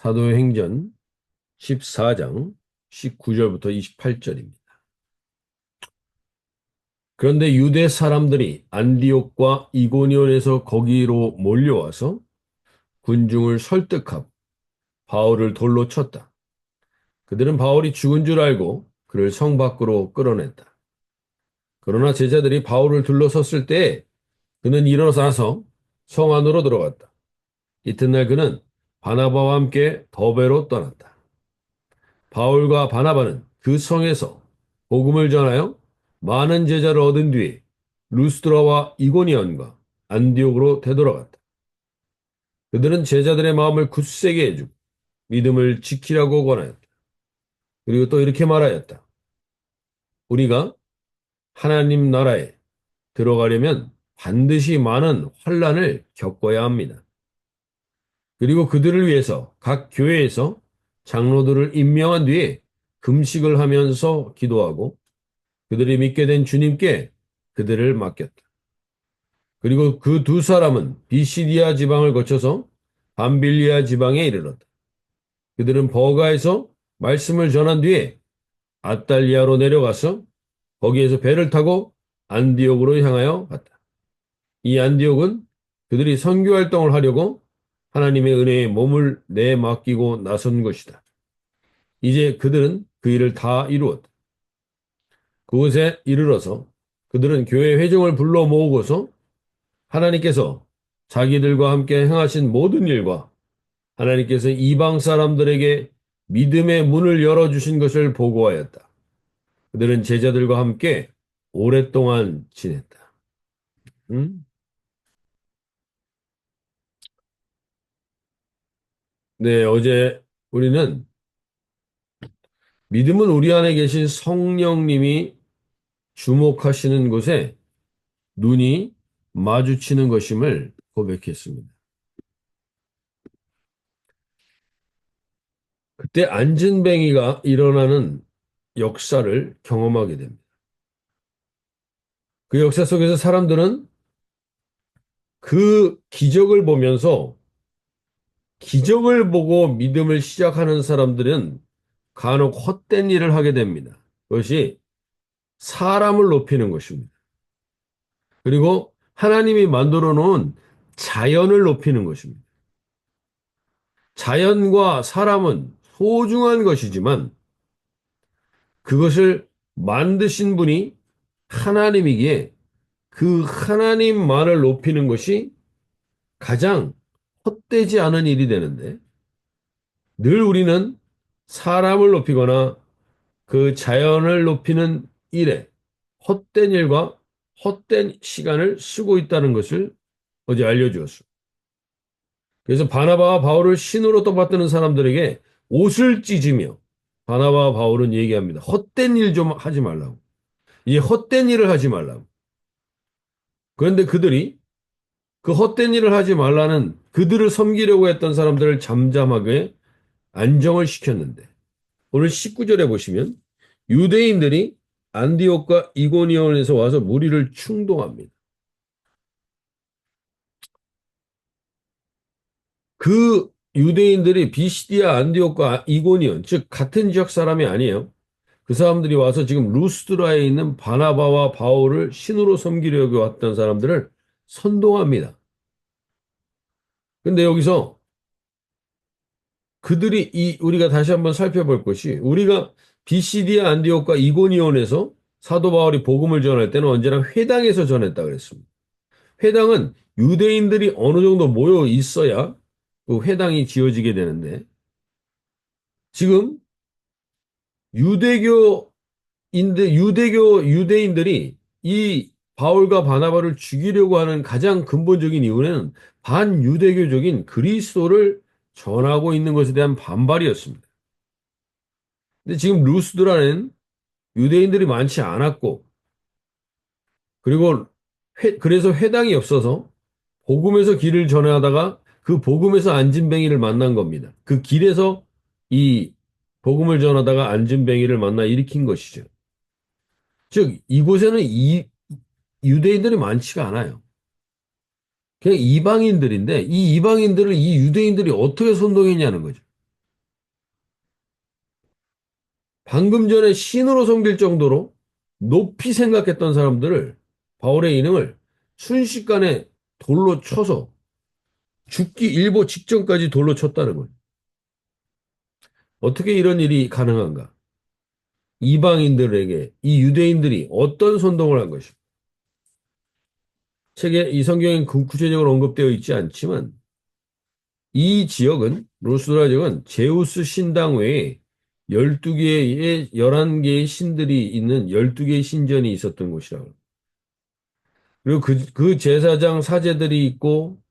사도행전 14장 19절부터 28절입니다. 그런데 유대 사람들이 안디옥과 이고니온에서 거기로 몰려와서 군중을 설득하고 바울을 돌로 쳤다. 그들은 바울이 죽은 줄 알고 그를 성 밖으로 끌어냈다. 그러나 제자들이 바울을 둘러섰을 때 그는 일어나서 성 안으로 들어갔다. 이튿날 그는 바나바와 함께 더베로 떠났다. 바울과 바나바는 그 성에서 복음을 전하여 많은 제자를 얻은 뒤에 루스드라와 이고니온과 안디옥으로 되돌아갔다. 그들은 제자들의 마음을 굳세게 해주고 믿음을 지키라고 권하였다. 그리고 또 이렇게 말하였다. 우리가 하나님 나라에 들어가려면 반드시 많은 환난을 겪어야 합니다. 그리고 그들을 위해서 각 교회에서 장로들을 임명한 뒤에 금식을 하면서 기도하고 그들이 믿게 된 주님께 그들을 맡겼다. 그리고 그 두 사람은 비시디아 지방을 거쳐서 밤빌리아 지방에 이르렀다. 그들은 버가에서 말씀을 전한 뒤에 아달리아로 내려가서 거기에서 배를 타고 안디옥으로 향하여 갔다. 이 안디옥은 그들이 선교 활동을 하려고 하나님의 은혜에 몸을 내맡기고 나선 것이다. 이제 그들은 그 일을 다 이루었다. 그곳에 이르러서 그들은 교회 회중을 불러 모으고서 하나님께서 자기들과 함께 행하신 모든 일과 하나님께서 이방 사람들에게 믿음의 문을 열어주신 것을 보고하였다. 그들은 제자들과 함께 오랫동안 지냈다. 음? 네, 어제 우리는 믿음은 우리 안에 계신 성령님이 주목하시는 곳에 눈이 마주치는 것임을 고백했습니다. 그때 안진뱅이가 일어나는 역사를 경험하게 됩니다. 그 역사 속에서 사람들은 그 기적을 보면서 기적을 보고 믿음을 시작하는 사람들은 간혹 헛된 일을 하게 됩니다. 그것이 사람을 높이는 것입니다. 그리고 하나님이 만들어 놓은 자연을 높이는 것입니다. 자연과 사람은 소중한 것이지만 그것을 만드신 분이 하나님이기에 그 하나님만을 높이는 것이 가장 헛되지 않은 일이 되는데 늘 우리는 사람을 높이거나 그 자연을 높이는 일에 헛된 일과 헛된 시간을 쓰고 있다는 것을 어제 알려주었습니다. 그래서 바나바와 바울을 신으로 떠받드는 사람들에게 옷을 찢으며 바나바와 바울은 얘기합니다. 헛된 일 좀 하지 말라고. 이 헛된 일을 하지 말라고. 그런데 그들이 그 헛된 일을 하지 말라는 그들을 섬기려고 했던 사람들을 잠잠하게 안정을 시켰는데 오늘 19절에 보시면 유대인들이 안디옥과 이고니온에서 와서 무리를 충동합니다. 그 유대인들이 비시디아 안디옥과 이고니온, 즉 같은 지역 사람이 아니에요. 그 사람들이 와서 지금 루스드라에 있는 바나바와 바울을 신으로 섬기려고 왔던 사람들을 선동합니다. 근데 여기서 그들이 우리가 다시 한번 살펴볼 것이 우리가 비시디아 안디옥과 이고니온에서 사도 바울이 복음을 전할 때는 언제나 회당에서 전했다 그랬습니다. 회당은 유대인들이 어느 정도 모여 있어야 그 회당이 지어지게 되는데 지금 유대인들이 이 바울과 바나바를 죽이려고 하는 가장 근본적인 이유는 반유대교적인 그리스도를 전하고 있는 것에 대한 반발이었습니다. 근데 지금 루스드라는 유대인들이 많지 않았고 그리고 그래서 회당이 없어서 복음에서 길을 전하다가 그 복음에서 안진뱅이를 만난 겁니다. 그 길에서 이 복음을 전하다가 안진뱅이를 만나 일으킨 것이죠. 즉 이곳에는 이 유대인들이 많지가 않아요. 그냥 이방인들인데 이 이방인들을 이 유대인들이 어떻게 선동했냐는 거죠. 방금 전에 신으로 섬길 정도로 높이 생각했던 사람들을 바울의 인형을 순식간에 돌로 쳐서 죽기 일보 직전까지 돌로 쳤다는 거예요. 어떻게 이런 일이 가능한가? 이방인들에게 이 유대인들이 어떤 선동을 한 것입니까? 책에 이 성경엔 구체적으로 언급되어 있지 않지만 이 지역은 루스드라 지역은 제우스 신당 외에 12개의 11개의 신들이 있는 12개의 신전이 있었던 곳이라고. 그리고 그 제사장 사제들이 있고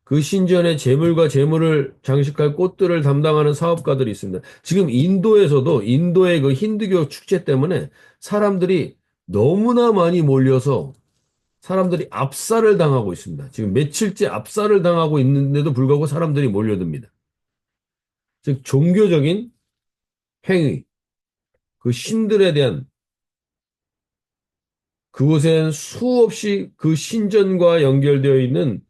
그 신전의 재물과 재물을 장식할 꽃들을 담당하는 사업가들이 있습니다. 지금 인도에서도 인도의 그 힌두교 축제 때문에 사람들이 너무나 많이 몰려서 사람들이 압살을 당하고 있습니다. 지금 며칠째 압살을 당하고 있는데도 불구하고 사람들이 몰려듭니다. 즉 종교적인 행위, 그 신들에 대한 그곳엔 수없이 그 신전과 연결되어 있는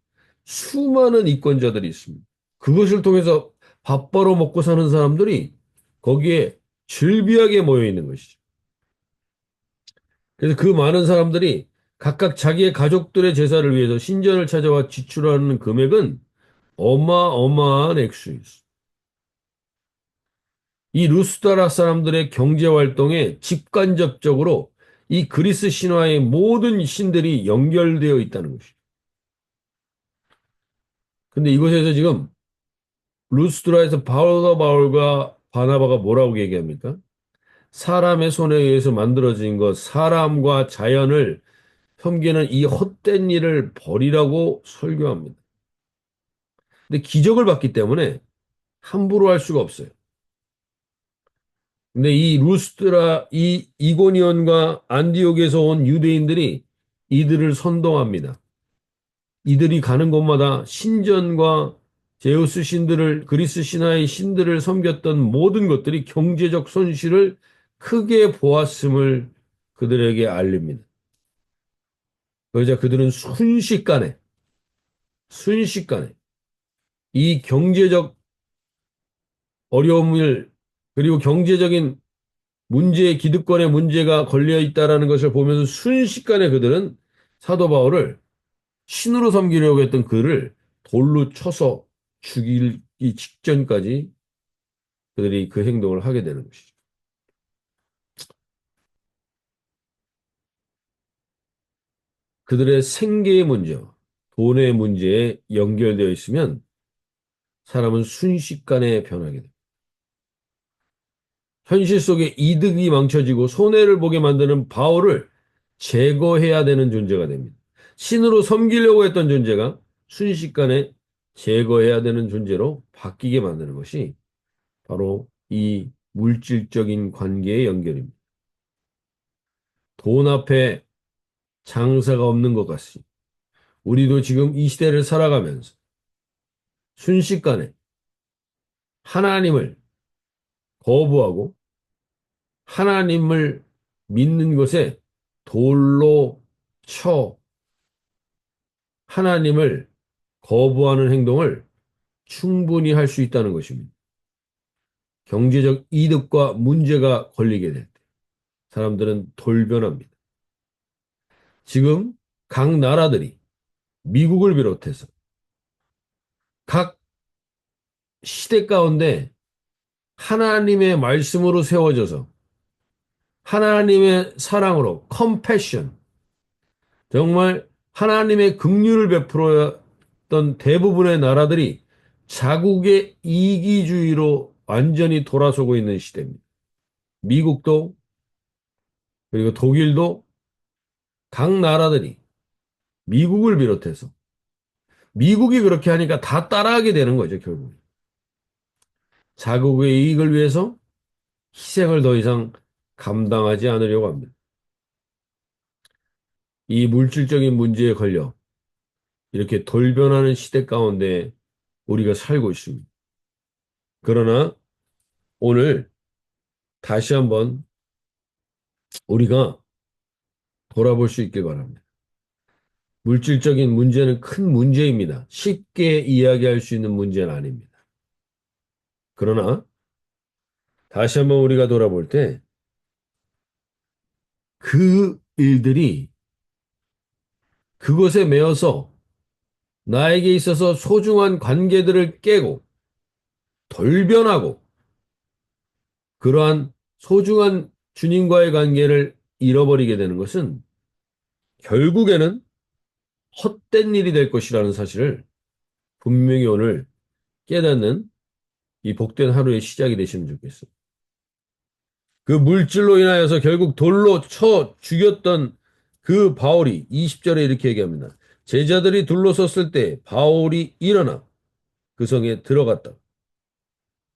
수많은 이권자들이 있습니다. 그것을 통해서 밥 벌어 먹고 사는 사람들이 거기에 즐비하게 모여 있는 것이죠. 그래서 그 많은 사람들이 각각 자기의 가족들의 제사를 위해서 신전을 찾아와 지출하는 금액은 어마어마한 액수였습니다. 이 루스드라 사람들의 경제 활동에 직간접적으로 이 그리스 신화의 모든 신들이 연결되어 있다는 것이죠. 근데 이곳에서 지금 루스드라에서 바울과 바나바가 뭐라고 얘기합니까? 사람의 손에 의해서 만들어진 것, 사람과 자연을 섬기는 이 헛된 일을 버리라고 설교합니다. 근데 기적을 받기 때문에 함부로 할 수가 없어요. 근데 이 루스드라, 이 이고니온과 안디옥에서 온 유대인들이 이들을 선동합니다. 이들이 가는 곳마다 신전과 제우스 신들을, 그리스 신화의 신들을 섬겼던 모든 것들이 경제적 손실을 크게 보았음을 그들에게 알립니다. 그러자 그들은 순식간에 이 경제적 어려움을 그리고 경제적인 문제의 기득권의 문제가 걸려 있다라는 것을 보면서 순식간에 그들은 사도 바울을 신으로 섬기려고 했던 그를 돌로 쳐서 죽이기 직전까지 그들이 그 행동을 하게 되는 것이죠. 그들의 생계의 문제와 돈의 문제에 연결되어 있으면 사람은 순식간에 변하게 됩니다. 현실 속에 이득이 망쳐지고 손해를 보게 만드는 바울을 제거해야 되는 존재가 됩니다. 신으로 섬기려고 했던 존재가 순식간에 제거해야 되는 존재로 바뀌게 만드는 것이 바로 이 물질적인 관계의 연결입니다. 돈 앞에 장사가 없는 것 같습니다. 우리도 지금 이 시대를 살아가면서 순식간에 하나님을 거부하고 하나님을 믿는 것에 돌로 쳐 하나님을 거부하는 행동을 충분히 할 수 있다는 것입니다. 경제적 이득과 문제가 걸리게 될 때 사람들은 돌변합니다. 지금 각 나라들이 미국을 비롯해서 각 시대 가운데 하나님의 말씀으로 세워져서 하나님의 사랑으로 컴패션 정말 하나님의 긍휼을 베풀었던 대부분의 나라들이 자국의 이기주의로 완전히 돌아서고 있는 시대입니다. 미국도 그리고 독일도 각 나라들이 미국을 비롯해서 미국이 그렇게 하니까 다 따라하게 되는 거죠, 결국. 자국의 이익을 위해서 희생을 더 이상 감당하지 않으려고 합니다. 이 물질적인 문제에 걸려 이렇게 돌변하는 시대 가운데 우리가 살고 있습니다. 그러나 오늘 다시 한번 우리가 돌아볼 수 있길 바랍니다. 물질적인 문제는 큰 문제입니다. 쉽게 이야기할 수 있는 문제는 아닙니다. 그러나 다시 한번 우리가 돌아볼 때 그 일들이 그것에 매여서 나에게 있어서 소중한 관계들을 깨고 돌변하고 그러한 소중한 주님과의 관계를 잃어버리게 되는 것은 결국에는 헛된 일이 될 것이라는 사실을 분명히 오늘 깨닫는 이 복된 하루의 시작이 되시면 좋겠어요. 그 물질로 인하여서 결국 돌로 쳐 죽였던 그 바울이 20절에 이렇게 얘기합니다. 제자들이 둘러섰을 때 바울이 일어나 그 성에 들어갔다.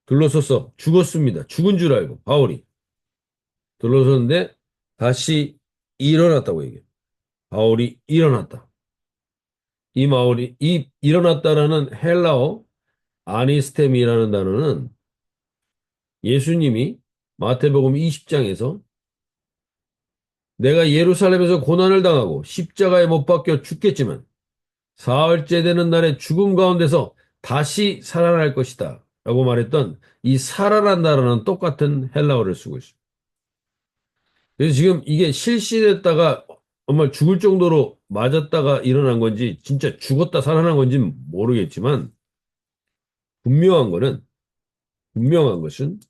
둘러섰어. 죽었습니다. 죽은 줄 알고 바울이 둘러섰는데 다시 일어났다고 얘기해요. 바울이 일어났다. 이 일어났다라는 헬라어 아니스템이라는 단어는 예수님이 마태복음 20장에서 내가 예루살렘에서 고난을 당하고 십자가에 못 박혀 죽겠지만 사흘째 되는 날에 죽음 가운데서 다시 살아날 것이다 라고 말했던 이 살아난다라는 똑같은 헬라어를 쓰고 있습니다. 그래서 지금 이게 실신했다가 정말 죽을 정도로 맞았다가 일어난 건지 진짜 죽었다 살아난 건지 모르겠지만 분명한 거는 분명한 것은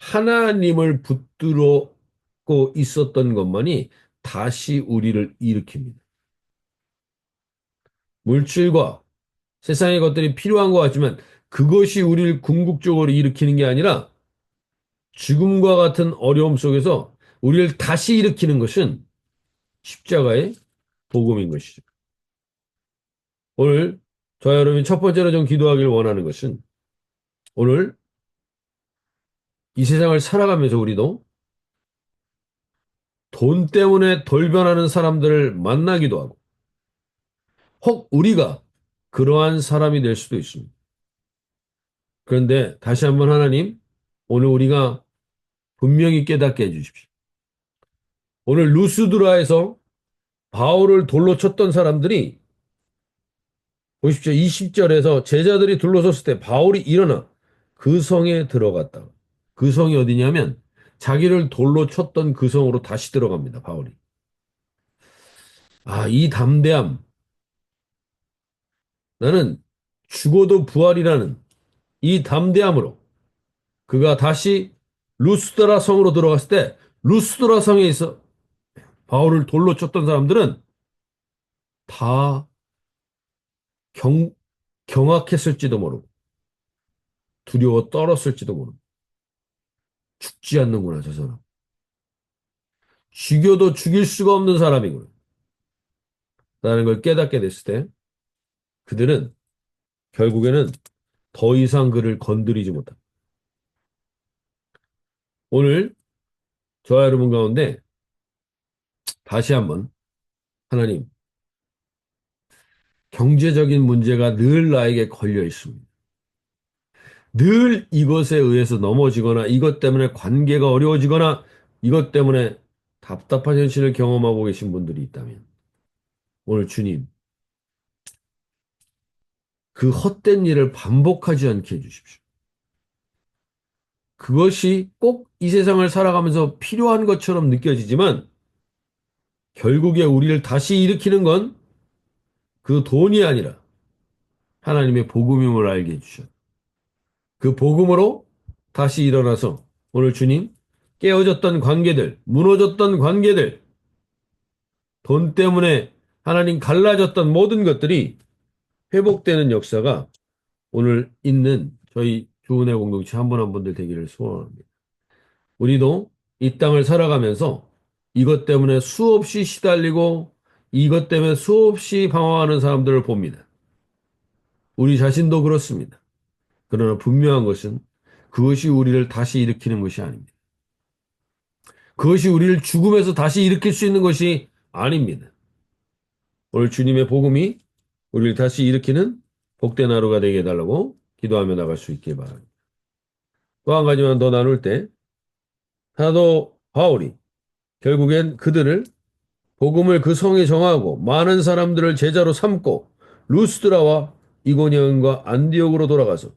하나님을 붙들고 있었던 것만이 다시 우리를 일으킵니다. 물질과 세상의 것들이 필요한 것 같지만 그것이 우리를 궁극적으로 일으키는 게 아니라 죽음과 같은 어려움 속에서 우리를 다시 일으키는 것은 십자가의 복음인 것이죠. 오늘 저와 여러분이 첫 번째로 좀 기도하길 원하는 것은 오늘 이 세상을 살아가면서 우리도 돈 때문에 돌변하는 사람들을 만나기도 하고 혹 우리가 그러한 사람이 될 수도 있습니다. 그런데 다시 한번 하나님, 오늘 우리가 분명히 깨닫게 해주십시오. 오늘 루스드라에서 바울을 돌로 쳤던 사람들이 보십시오. 20절에서 제자들이 둘러섰을 때 바울이 일어나 그 성에 들어갔다. 그 성이 어디냐면 자기를 돌로 쳤던 그 성으로 다시 들어갑니다. 바울이. 아, 이 담대함. 나는 죽어도 부활이라는 이 담대함으로 그가 다시 루스드라 성으로 들어갔을 때 루스드라 성에 있어 바울을 돌로 쳤던 사람들은 다 경, 경악했을지도 모르고 두려워 떨었을지도 모르고 죽지 않는구나 저 사람. 죽여도 죽일 수가 없는 사람이구나. 라는 걸 깨닫게 됐을 때 그들은 결국에는 더 이상 그를 건드리지 못한다. 오늘 저와 여러분 가운데 다시 한번 하나님 경제적인 문제가 늘 나에게 걸려 있습니다. 늘 이것에 의해서 넘어지거나 이것 때문에 관계가 어려워지거나 이것 때문에 답답한 현실을 경험하고 계신 분들이 있다면 오늘 주님 그 헛된 일을 반복하지 않게 해주십시오. 그것이 꼭 이 세상을 살아가면서 필요한 것처럼 느껴지지만 결국에 우리를 다시 일으키는 건 그 돈이 아니라 하나님의 복음임을 알게 해주셨. 그 복음으로 다시 일어나서 오늘 주님 깨어졌던 관계들, 무너졌던 관계들, 돈 때문에 하나님 갈라졌던 모든 것들이 회복되는 역사가 오늘 있는 저희 주은혜 공동체 한 분 한 분들 되기를 소원합니다. 우리도 이 땅을 살아가면서 이것 때문에 수없이 시달리고 이것 때문에 수없이 방황하는 사람들을 봅니다. 우리 자신도 그렇습니다. 그러나 분명한 것은 그것이 우리를 다시 일으키는 것이 아닙니다. 그것이 우리를 죽음에서 다시 일으킬 수 있는 것이 아닙니다. 오늘 주님의 복음이 우리를 다시 일으키는 복된 하루가 되게 해달라고 기도하며 나갈 수 있길 바랍니다. 또 한 가지만 더 나눌 때 사도 바울이 결국엔 그들을 복음을 그 성에 정하고 많은 사람들을 제자로 삼고 루스드라와 이고니온과 안디옥으로 돌아가서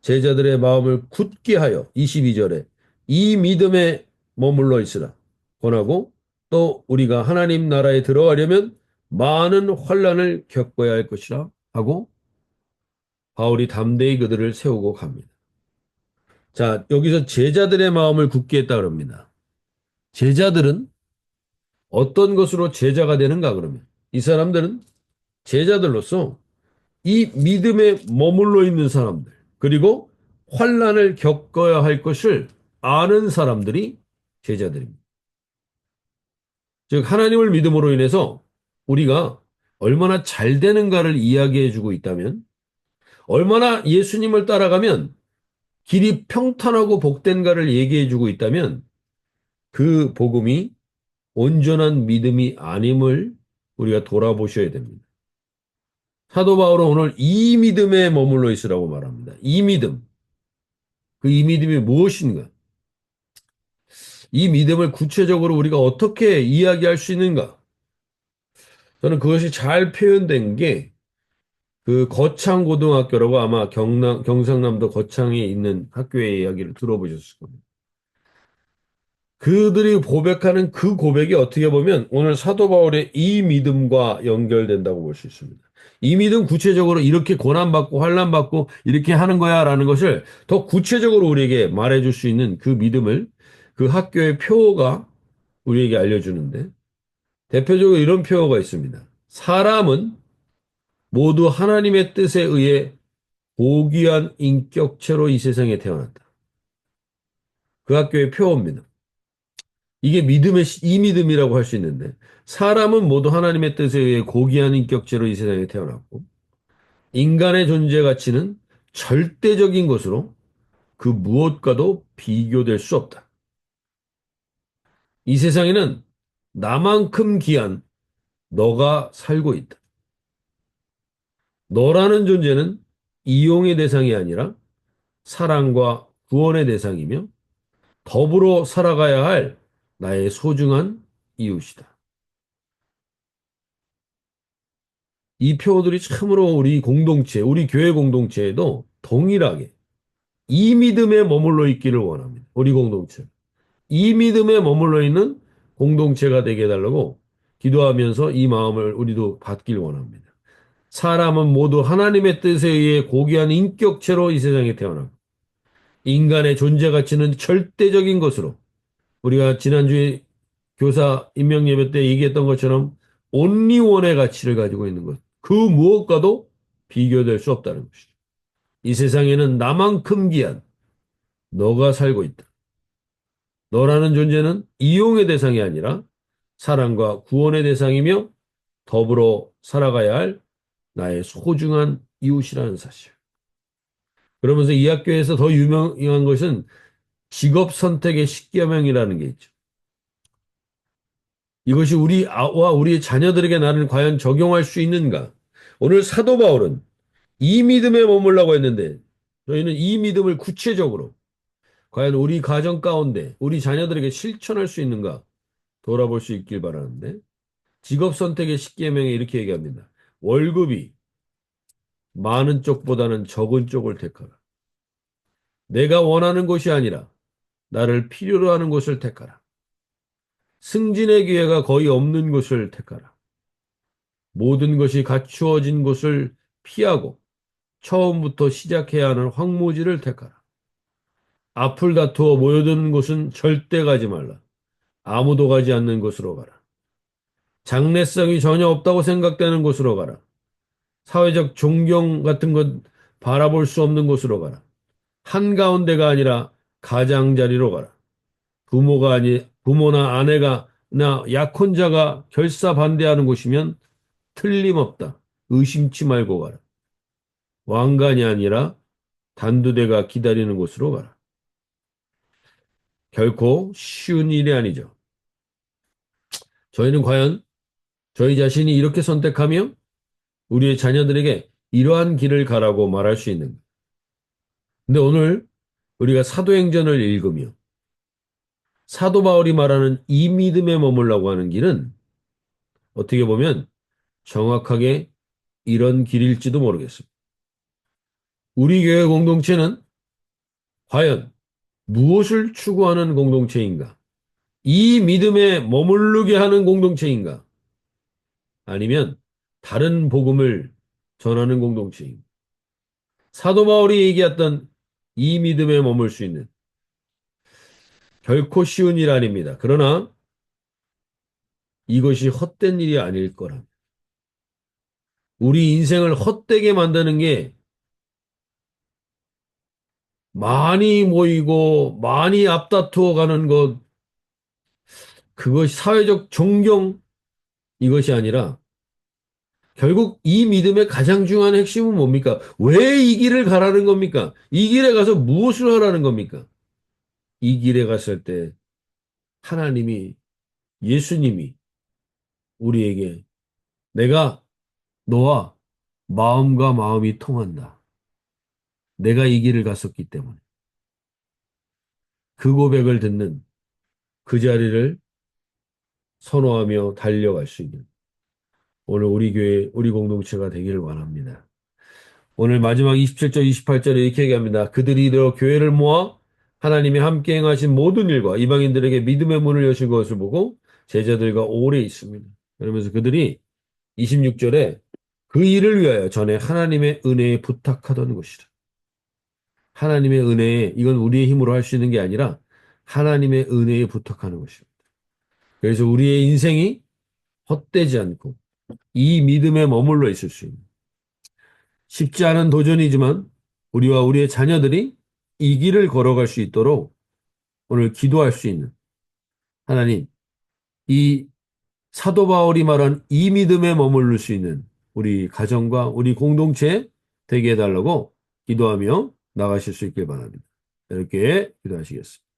제자들의 마음을 굳게 하여 22절에 이 믿음에 머물러 있으라. 권하고 또 우리가 하나님 나라에 들어가려면 많은 환난을 겪어야 할 것이라 하고 바울이 담대히 그들을 세우고 갑니다. 자, 여기서 제자들의 마음을 굳게 했다 그럽니다. 제자들은 어떤 것으로 제자가 되는가 그러면 이 사람들은 제자들로서 이 믿음에 머물러 있는 사람들 그리고 환난을 겪어야 할 것을 아는 사람들이 제자들입니다. 즉 하나님을 믿음으로 인해서 우리가 얼마나 잘 되는가를 이야기해 주고 있다면 얼마나 예수님을 따라가면 길이 평탄하고 복된가를 얘기해 주고 있다면 그 복음이 온전한 믿음이 아님을 우리가 돌아보셔야 됩니다. 사도 바울은 오늘 이 믿음에 머물러 있으라고 말합니다. 이 믿음. 그 이 믿음이 무엇인가? 이 믿음을 구체적으로 우리가 어떻게 이야기할 수 있는가? 저는 그것이 잘 표현된 게 그 거창고등학교라고 아마 경상남도 거창에 있는 학교의 이야기를 들어보셨을 겁니다. 그들이 고백하는 그 고백이 어떻게 보면 오늘 사도 바울의 이 믿음과 연결된다고 볼 수 있습니다. 이 믿음 구체적으로 이렇게 고난받고 환난받고 이렇게 하는 거야 라는 것을 더 구체적으로 우리에게 말해줄 수 있는 그 믿음을 그 학교의 표어가 우리에게 알려주는데 대표적으로 이런 표어가 있습니다. 사람은 모두 하나님의 뜻에 의해 고귀한 인격체로 이 세상에 태어났다. 그 학교의 표어입니다. 이게 이 믿음이라고 할 수 있는데, 사람은 모두 하나님의 뜻에 의해 고귀한 인격체로 이 세상에 태어났고, 인간의 존재 가치는 절대적인 것으로 그 무엇과도 비교될 수 없다. 이 세상에는 나만큼 귀한 너가 살고 있다. 너라는 존재는 이용의 대상이 아니라 사랑과 구원의 대상이며 더불어 살아가야 할 나의 소중한 이웃이다. 이 표어들이 참으로 우리 공동체, 우리 교회 공동체에도 동일하게 이 믿음에 머물러 있기를 원합니다. 우리 공동체. 이 믿음에 머물러 있는 공동체가 되게 해달라고 기도하면서 이 마음을 우리도 받길 원합니다. 사람은 모두 하나님의 뜻에 의해 고귀한 인격체로 이 세상에 태어나고 인간의 존재 가치는 절대적인 것으로 우리가 지난주에 교사 임명예배 때 얘기했던 것처럼 온리원의 가치를 가지고 있는 것. 그 무엇과도 비교될 수 없다는 것이죠. 이 세상에는 나만큼 귀한 너가 살고 있다. 너라는 존재는 이용의 대상이 아니라 사랑과 구원의 대상이며 더불어 살아가야 할 나의 소중한 이웃이라는 사실. 그러면서 이 학교에서 더 유명한 것은 직업 선택의 십계명이라는 게 있죠. 이것이 우리와 우리의 자녀들에게 나는 과연 적용할 수 있는가? 오늘 사도 바울은 이 믿음에 머물라고 했는데 저희는 이 믿음을 구체적으로 과연 우리 가정 가운데 우리 자녀들에게 실천할 수 있는가 돌아볼 수 있길 바라는데 직업 선택의 십계명에 이렇게 얘기합니다. 월급이 많은 쪽보다는 적은 쪽을 택하라. 내가 원하는 것이 아니라 나를 필요로 하는 것을 택하라. 승진의 기회가 거의 없는 것을 택하라. 모든 것이 갖추어진 곳을 피하고 처음부터 시작해야 하는 황무지를 택하라. 앞을 다투어 모여드는 곳은 절대 가지 말라. 아무도 가지 않는 곳으로 가라. 장래성이 전혀 없다고 생각되는 곳으로 가라. 사회적 존경 같은 것 바라볼 수 없는 곳으로 가라. 한가운데가 아니라 가장자리로 가라. 부모나 아내가 나 약혼자가 결사 반대하는 곳이면 틀림없다. 의심치 말고 가라. 왕관이 아니라 단두대가 기다리는 곳으로 가라. 결코 쉬운 일이 아니죠. 저희는 과연 저희 자신이 이렇게 선택하며 우리의 자녀들에게 이러한 길을 가라고 말할 수 있는가? 근데 오늘 우리가 사도행전을 읽으며 사도 바울이 말하는 이 믿음에 머물라고 하는 길은 어떻게 보면 정확하게 이런 길일지도 모르겠습니다. 우리 교회 공동체는 과연 무엇을 추구하는 공동체인가? 이 믿음에 머무르게 하는 공동체인가? 아니면 다른 복음을 전하는 공동체인가? 사도 바울이 얘기했던 이 믿음에 머물 수 있는 결코 쉬운 일 아닙니다. 그러나 이것이 헛된 일이 아닐 거라. 우리 인생을 헛되게 만드는 게 많이 모이고 많이 앞다투어 가는 것, 그것이 사회적 존경, 이것이 아니라 결국 이 믿음의 가장 중요한 핵심은 뭡니까? 왜 이 길을 가라는 겁니까? 이 길에 가서 무엇을 하라는 겁니까? 이 길에 갔을 때 하나님이, 예수님이 우리에게 내가 너와 마음과 마음이 통한다. 내가 이 길을 갔었기 때문에. 그 고백을 듣는 그 자리를 선호하며 달려갈 수 있는 오늘 우리 교회, 우리 공동체가 되기를 원합니다. 오늘 마지막 27절, 28절에 이렇게 얘기합니다. 그들이 이르러 교회를 모아 하나님이 함께 행하신 모든 일과 이방인들에게 믿음의 문을 여신 것을 보고 제자들과 오래 있습니다. 그러면서 그들이 26절에 그 일을 위하여 전에 하나님의 은혜에 부탁하던 것이라. 하나님의 은혜에, 이건 우리의 힘으로 할 수 있는 게 아니라 하나님의 은혜에 부탁하는 것입니다. 그래서 우리의 인생이 헛되지 않고 이 믿음에 머물러 있을 수 있는 쉽지 않은 도전이지만 우리와 우리의 자녀들이 이 길을 걸어갈 수 있도록 오늘 기도할 수 있는 하나님, 이 사도 바울이 말한 이 믿음에 머무를 수 있는 우리 가정과 우리 공동체 되게 해달라고 기도하며 나가실 수 있길 바랍니다. 이렇게 기도하시겠습니다.